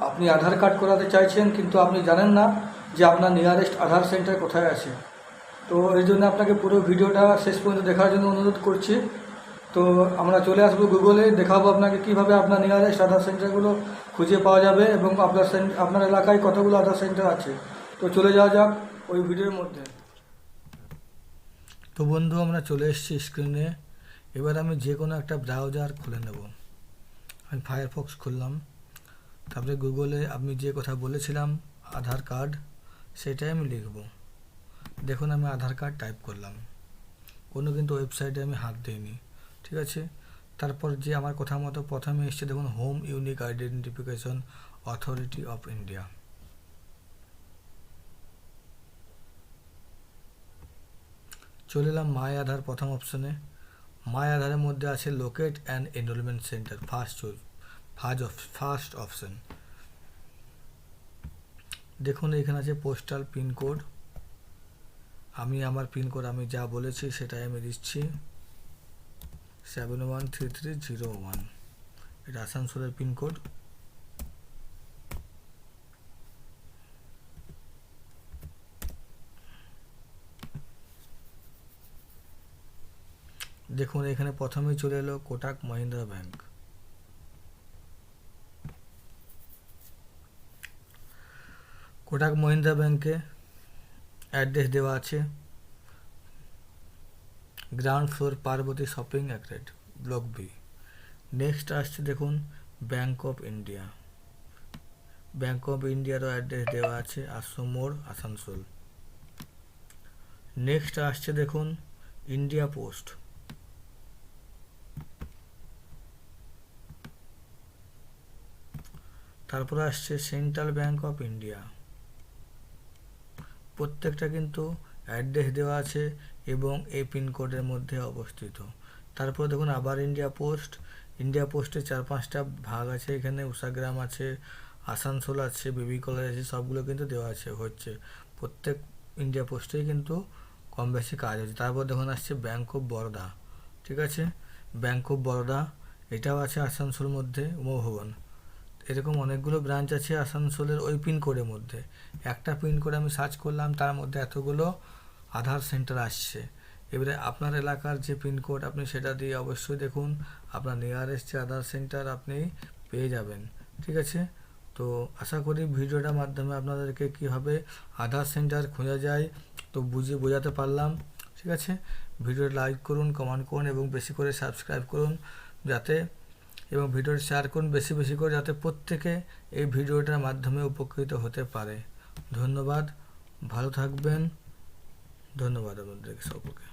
আপনি আধার কার্ড করাতে চাইছেন কিন্তু আপনি জানেন না যে আপনার নিয়ারেস্ট আধার সেন্টার কোথায় আছে। তো এই জন্য আপনাকে পুরো ভিডিওটা শেষ পর্যন্ত দেখার জন্য অনুরোধ করছি। তো আমরা চলে আসবো গুগলে, দেখাবো আপনাকে কীভাবে আপনার নিয়ারেস্ট আধার সেন্টারগুলো খুঁজে পাওয়া যাবে এবং আপনার এলাকায় কতগুলো আধার সেন্টার আছে। তো চলে যাওয়া যাক ওই ভিডিওর মধ্যে। তো বন্ধু, আমরা চলে এসেছি স্ক্রিনে। এবার আমি যে কোনো একটা ব্রাউজার খুলে নেব। আমি ফায়ারফক্স খুললাম, তারপরে গুগলে আমি যে কথা বলেছিলাম আধার কার্ড, সেটাই আমি লিখব। দেখুন আমি আধার কার্ড টাইপ করলাম, কোনো কিন্তু ওয়েবসাইটে আমি হাত দিইনি, ঠিক আছে। তারপর যে আমার কথা মতো প্রথমে এসছে দেখুন, home unique identification authority of India. চলে এলাম মাই আধার প্রথম অপশনে। মাই আধারের মধ্যে আছে locate and enrolment centre, first option. দেখুন এখানে আছে পোস্টাল পিনকোড। আমি আমার পিনকোড আমি যা বলেছি সেটাই আমি দিচ্ছি, 713301। এটা আসানসোলের পিনকোড। দেখুন এখানে প্রথমেই চলে এলো কোটাক মহিন্দ্রা ব্যাংক। কোটাক মহিন্দ্রা ব্যাংকে অ্যাড্রেস দেওয়া আছে ground floor Parvati shopping arcade, block B. Next আসছে দেখুন Bank of India. Bank of ইন্ডিয়ারও অ্যাড্রেস দেওয়া আছে আশ্রম মোড়, আসানসোল। নেক্সট আসছে দেখুন ইন্ডিয়া পোস্ট। তারপর আসছে সেন্ট্রাল ব্যাংক অফ ইন্ডিয়া। প্রত্যেকটা কিন্তু অ্যাড্রেস দেওয়া আছে এবং এই পিনকোডের মধ্যে অবস্থিত। তারপর দেখুন আবার ইন্ডিয়া পোস্ট। ইন্ডিয়া পোস্টে 4-5টা ভাগ আছে, এখানে উষাগ্রাম আছে, আসানসোল আছে, বেবি কলেজ আছে, সবগুলো কিন্তু দেওয়া আছে হচ্ছে। প্রত্যেক ইন্ডিয়া পোস্টেই কিন্তু কম বেশি কাজ হচ্ছে। তারপর দেখুন আসছে ব্যাংক অফ বরোদা, ঠিক আছে। ব্যাংক অফ বরোদা এটাও আছে আসানসোল মধ্যে, উমাভবন। এরকম অনেকগুলো ব্রাঞ্চ আছে আসানসোলের ওই পিনকোডের মধ্যে। একটা পিনকোড আমি সার্চ করলাম, তার মধ্যে এতগুলো আধার সেন্টার আসছে। এবারে আপনার এলাকার যে পিনকোড আপনি সেটা দিয়ে অবশ্যই দেখুন আপনার নিয়ারেস্ট যে আধার সেন্টার আপনি পেয়ে যাবেন, ঠিক আছে। তো আশা করি ভিডিওটার মাধ্যমে আপনাদেরকে কীভাবে আধার সেন্টার খোঁজা যায় তো বোঝাতে পারলাম, ঠিক আছে। ভিডিও লাইক করুন, কমেন্ট করুন এবং বেশি করে সাবস্ক্রাইব করুন যাতে, এবং ভিডিওটি শেয়ার করুন বেশি বেশি করে যাতে প্রত্যেকে এই ভিডিওটার মাধ্যমে উপকৃত হতে পারে। ধন্যবাদ, ভালো থাকবেন। ধন্যবাদ আপনাদেরকে সকলকে।